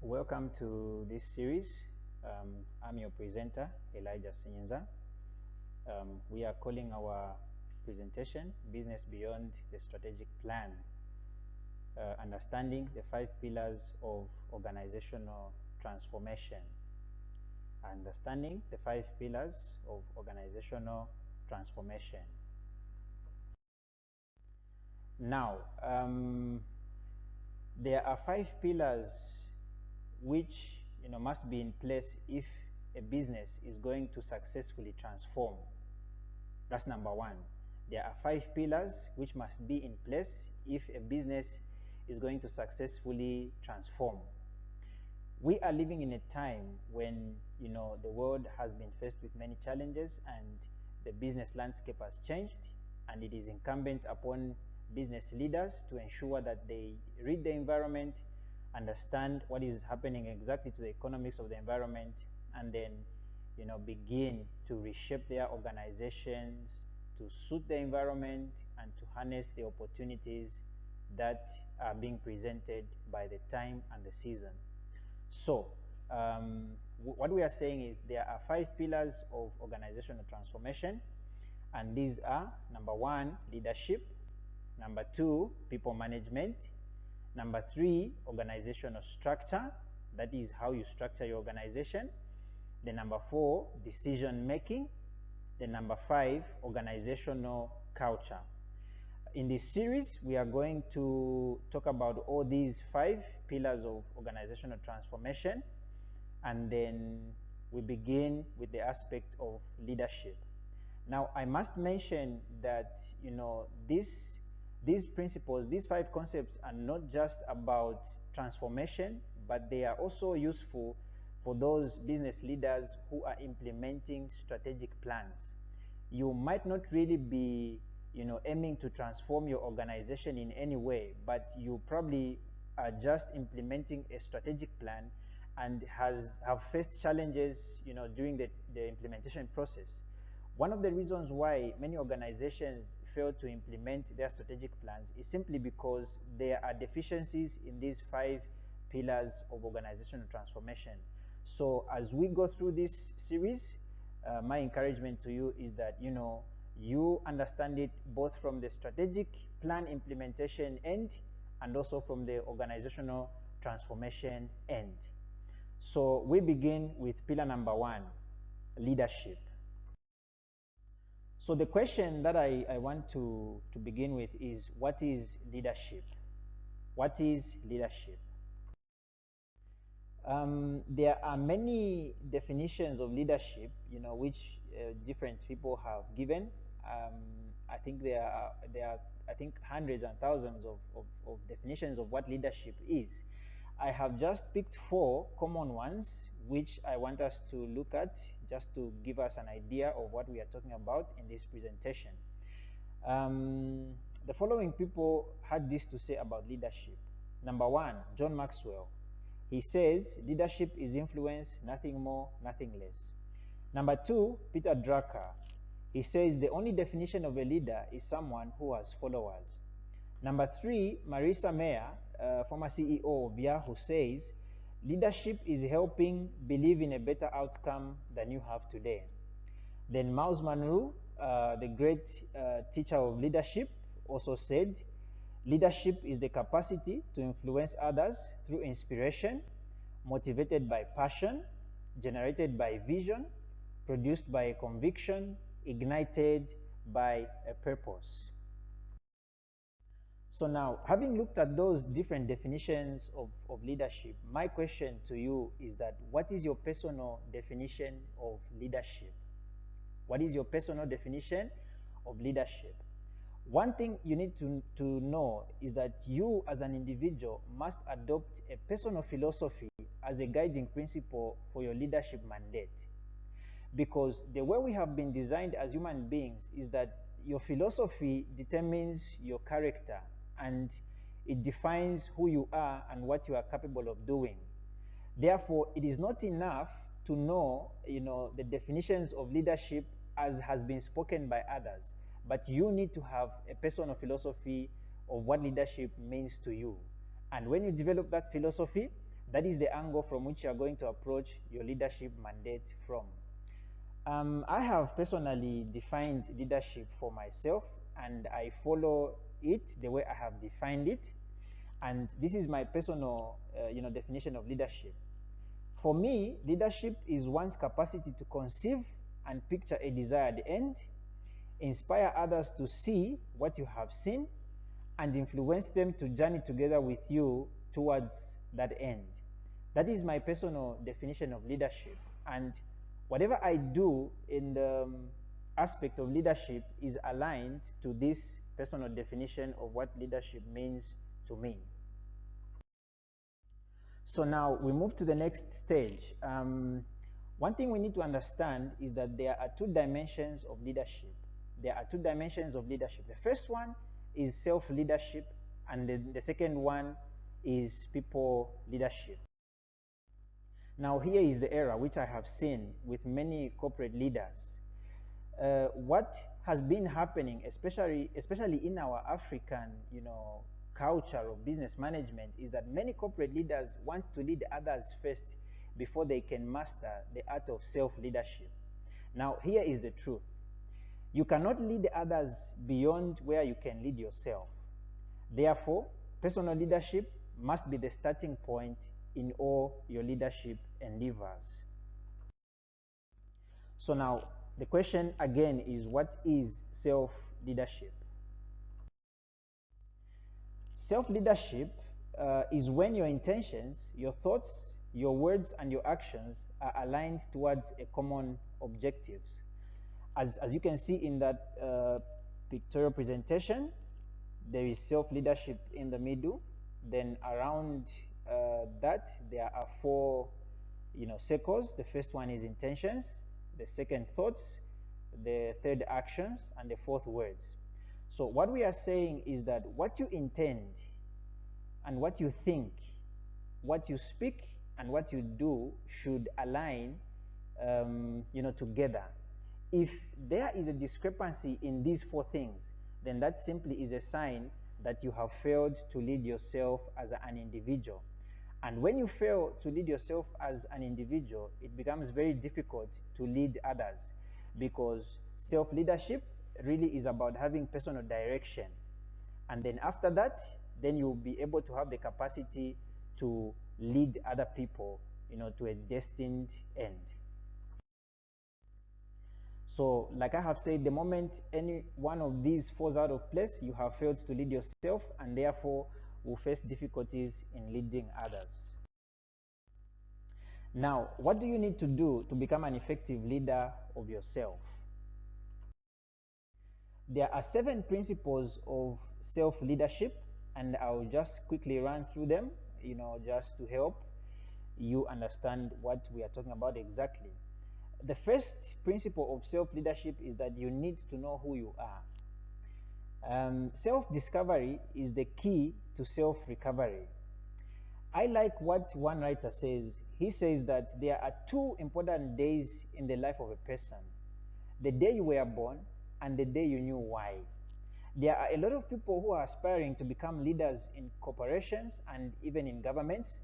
Welcome to this series. I'm your presenter, Elijah Sinyenza. We are calling our presentation Business Beyond the Strategic Plan, Understanding the 5 Pillars of Organizational Transformation. Understanding the 5 Pillars of Organizational Transformation. Now, there are 5 pillars which must be in place if a business is going to successfully transform. That's number 1. There are 5 pillars which must be in place if a business is going to successfully transform. We are living in a time when the world has been faced with many challenges and the business landscape has changed, and it is incumbent upon business leaders to ensure that they read the environment, understand what is happening exactly to the economics of the environment, and then begin to reshape their organizations to suit the environment and to harness the opportunities that are being presented by the time and the season. So what we are saying is there are 5 pillars of organizational transformation, and these are: number 1, leadership; number 2, people management; number 3, organizational structure, that is how you structure your organization; then number 4, decision making; then number 5, organizational culture. In this series, we are going to talk about all these 5 pillars of organizational transformation, and then we begin with the aspect of leadership. Now, I must mention that these principles, these 5 concepts, are not just about transformation, but they are also useful for those business leaders who are implementing strategic plans. You might not really be aiming to transform your organization in any way, but you probably are just implementing a strategic plan and have faced challenges during the implementation process. One of the reasons why many organizations fail to implement their strategic plans is simply because there are deficiencies in these 5 pillars of organizational transformation. So as we go through this series, my encouragement to you is that you understand it both from the strategic plan implementation end and also from the organizational transformation end. So we begin with pillar number 1, leadership. So the question that I want to begin with is, what is leadership? What is leadership? There are many definitions of leadership, which different people have given. I think there are hundreds and thousands of definitions of what leadership is. I have just picked 4 common ones, which I want us to look at just to give us an idea of what we are talking about in this presentation. The following people had this to say about leadership. Number 1, John Maxwell. He says, leadership is influence, nothing more, nothing less. Number 2, Peter Drucker. He says the only definition of a leader is someone who has followers. Number 3, Marissa Mayer, former CEO of Yahoo, says, leadership is helping believe in a better outcome than you have today. Then Miles Monroe, the great teacher of leadership, also said, leadership is the capacity to influence others through inspiration, motivated by passion, generated by vision, produced by a conviction, ignited by a purpose. So now, having looked at those different definitions of leadership, my question to you is that what is your personal definition of leadership? What is your personal definition of leadership? One thing you need to know is that you as an individual must adopt a personal philosophy as a guiding principle for your leadership mandate. Because the way we have been designed as human beings is that your philosophy determines your character, and it defines who you are and what you are capable of doing. Therefore, it is not enough to know, the definitions of leadership as has been spoken by others, but you need to have a personal philosophy of what leadership means to you. And when you develop that philosophy, That is the angle from which you are going to approach your leadership mandate from. I have personally defined leadership for myself, and I follow it the way I have defined it. And this is my personal definition of leadership. For me, leadership is one's capacity to conceive and picture a desired end, inspire others to see what you have seen, and influence them to journey together with you towards that end. That is my personal definition of leadership. And whatever I do in the aspect of leadership is aligned to this personal definition of what leadership means to me. So now we move to the next stage. One thing we need to understand is that there are two dimensions of leadership. There are two dimensions of leadership. The first one is self-leadership, and the second one is people leadership. Now here is the error which I have seen with many corporate leaders. What has been happening, especially in our African, culture of business management, is that many corporate leaders want to lead others first before they can master the art of self-leadership. Now, here is the truth. You cannot lead others beyond where you can lead yourself. Therefore, personal leadership must be the starting point in all your leadership endeavors. So now, the question again is, what is self-leadership? Self-leadership is when your intentions, your thoughts, your words, and your actions are aligned towards a common objective. As you can see in that pictorial presentation, there is self-leadership in the middle. Then around that, there are four circles. The first one is intentions, the second thoughts, the third actions, and the fourth words. So what we are saying is that what you intend and what you think, what you speak and what you do should align together. If there is a discrepancy in these four things, then that simply is a sign that you have failed to lead yourself as an individual. And when you fail to lead yourself as an individual, it becomes very difficult to lead others, because self-leadership really is about having personal direction. And then after that, then you'll be able to have the capacity to lead other people, to a destined end. So, like I have said, the moment any one of these falls out of place, you have failed to lead yourself, and therefore will face difficulties in leading others. Now, what do you need to do to become an effective leader of yourself? There are 7 principles of self-leadership, and I'll just quickly run through them, just to help you understand what we are talking about exactly. The first principle of self-leadership is that you need to know who you are. Self-discovery is the key to self-recovery. I like what one writer says. He says that there are 2 important days in the life of a person: the day you were born and the day you knew why. There are a lot of people who are aspiring to become leaders in corporations and even in governments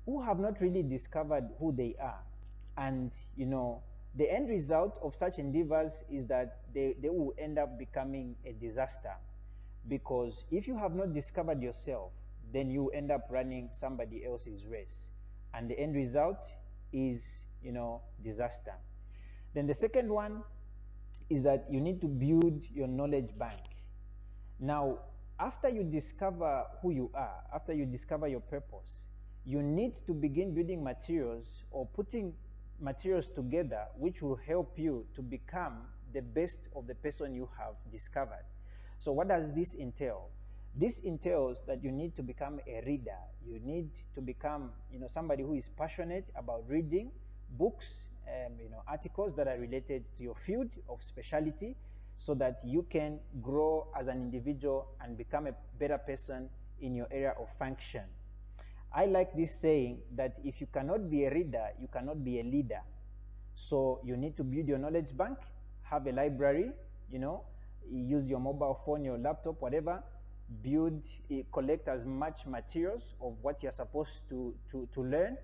who have not really discovered who they are. And, the end result of such endeavors is that they will end up becoming a disaster. Because if you have not discovered yourself, then you end up running somebody else's race. And the end result is, disaster. Then the second one is that you need to build your knowledge bank. Now, after you discover who you are, after you discover your purpose, you need to begin building materials or putting materials together which will help you to become the best of the person you have discovered. So what does this entail? This entails that you need to become a reader. You need to become, somebody who is passionate about reading books, articles that are related to your field of specialty, so that you can grow as an individual and become a better person in your area of function. I like this saying that if you cannot be a reader, you cannot be a leader. So you need to build your knowledge bank, have a library, use your mobile phone, your laptop, whatever, build, collect as much materials of what you're supposed to learn,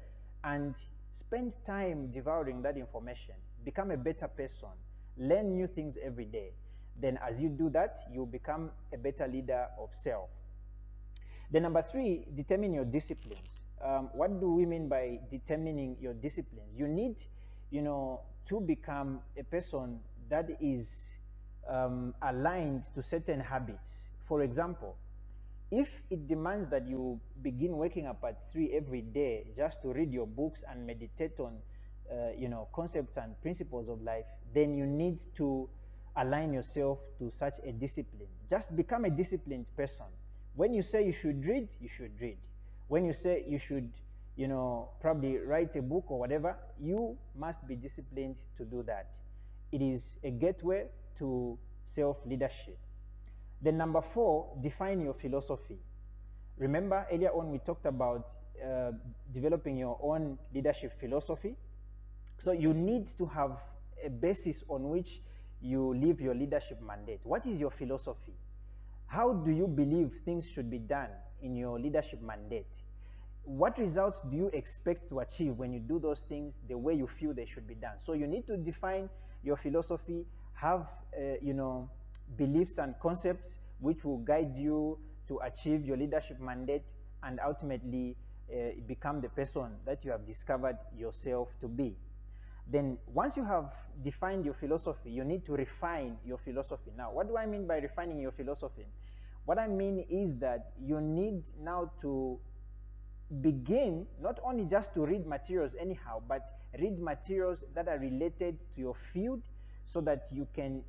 and spend time devouring that information. Become a better person. Learn new things every day. Then as you do that, you become a better leader of self. Then number 3, determine your disciplines. What do we mean by determining your disciplines? You need, to become a person that is aligned to certain habits. For example, if it demands that you begin waking up at 3 every day just to read your books and meditate on, concepts and principles of life, then you need to align yourself to such a discipline. Just become a disciplined person. When you say you should read, you should read. When you say you should, probably write a book or whatever, you must be disciplined to do that. It is a gateway to self-leadership. Then number 4, define your philosophy. Remember earlier on we talked about developing your own leadership philosophy. So you need to have a basis on which you live your leadership mandate. What is your philosophy? How do you believe things should be done in your leadership mandate? What results do you expect to achieve when you do those things the way you feel they should be done? So you need to define your philosophy, have beliefs and concepts which will guide you to achieve your leadership mandate and ultimately become the person that you have discovered yourself to be. Then once you have defined your philosophy, you need to refine your philosophy. Now, what do I mean by refining your philosophy? What I mean is that you need now to begin not only just to read materials anyhow, but read materials that are related to your field so that you can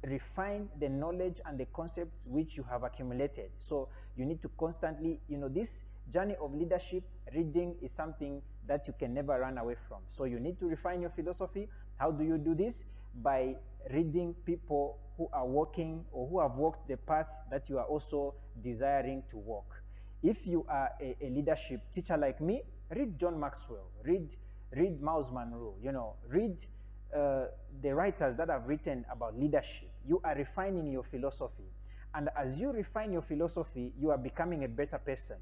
refine the knowledge and the concepts which you have accumulated. So you need to constantly, this journey of leadership, reading is something that you can never run away from. So you need to refine your philosophy. How do you do this? By reading people who are walking or who have walked the path that you are also desiring to walk. If you are a leadership teacher like me, read John Maxwell, read Miles Monroe, read the writers that have written about leadership. You are refining your philosophy. And as you refine your philosophy, you are becoming a better person.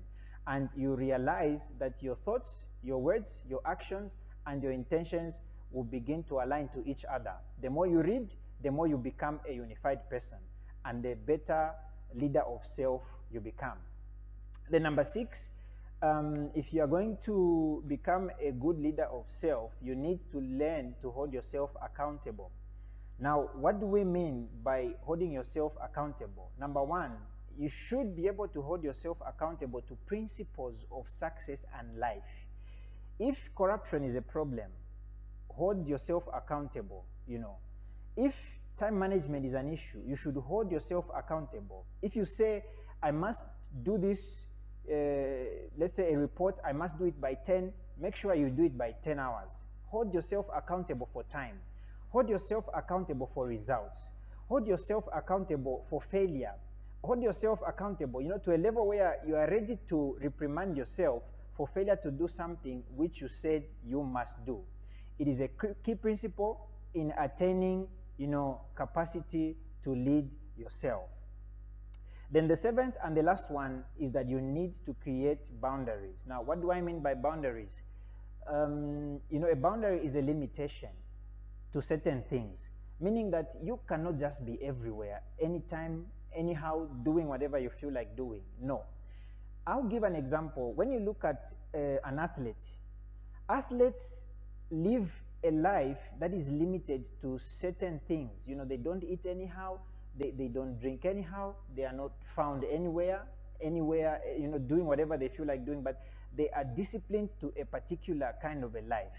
And you realize that your thoughts, your words, your actions, and your intentions will begin to align to each other. The more you read, the more you become a unified person, and the better leader of self you become. The number 6, if you are going to become a good leader of self, you need to learn to hold yourself accountable. Now, what do we mean by holding yourself accountable? Number 1, you should be able to hold yourself accountable to principles of success and life. If corruption is a problem, hold yourself accountable. If time management is an issue, you should hold yourself accountable. If you say, I must do this, let's say a report, I must do it by 10, make sure you do it by 10 hours. Hold yourself accountable for time. Hold yourself accountable for results. Hold yourself accountable for failure. Hold yourself accountable, to a level where you are ready to reprimand yourself for failure to do something which you said you must do. It is a key principle in attaining, capacity to lead yourself. Then the 7th and the last one is that you need to create boundaries. Now, what do I mean by boundaries? A boundary is a limitation to certain things, meaning that you cannot just be everywhere, anytime, anyhow, doing whatever you feel like doing. No. I'll give an example. When you look at an athlete, athletes live a life that is limited to certain things. They don't eat anyhow, they don't drink anyhow, they are not found anywhere, doing whatever they feel like doing, but they are disciplined to a particular kind of a life.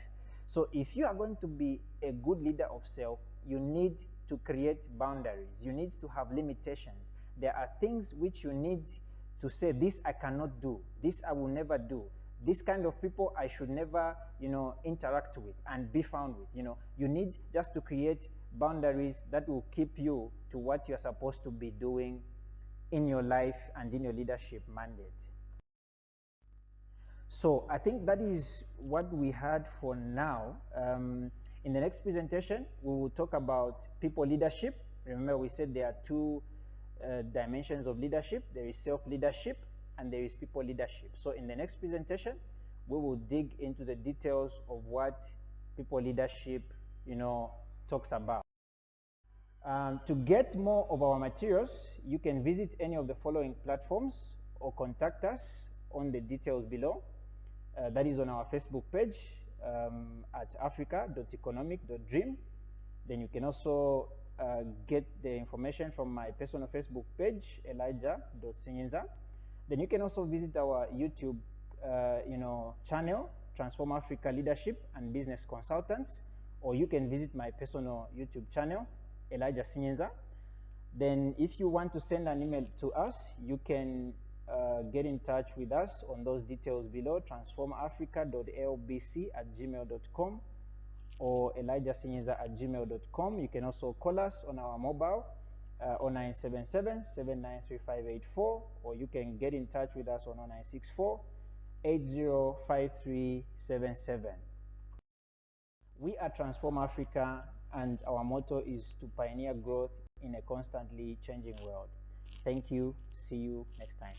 So if you are going to be a good leader of self, you need to create boundaries. You need to have limitations. There are things which you need to say, this I cannot do, this I will never do. This kind of people I should never, interact with and be found with. You need just to create boundaries that will keep you to what you're supposed to be doing in your life and in your leadership mandate. So I think that is what we had for now. In the next presentation, we will talk about people leadership. Remember, we said there are two dimensions of leadership. There is self-leadership and there is people leadership. So in the next presentation, we will dig into the details of what people leadership, talks about. To get more of our materials, you can visit any of the following platforms or contact us on the details below. That is on our Facebook page at africa.economic.dream. Then you can also get the information from my personal Facebook page, elijah.sinyenza. Then you can also visit our YouTube channel, Transform Africa Leadership and Business Consultants, or you can visit my personal YouTube channel, Elijah Sinyenza. Then if you want to send an email to us, you can get in touch with us on those details below, transformafrica.lbc@gmail.com or elijahsinyenza@gmail.com. You can also call us on our mobile 0977-793-584, or you can get in touch with us on 0964-805377. We are Transform Africa, and our motto is to pioneer growth in a constantly changing world. Thank you. See you next time.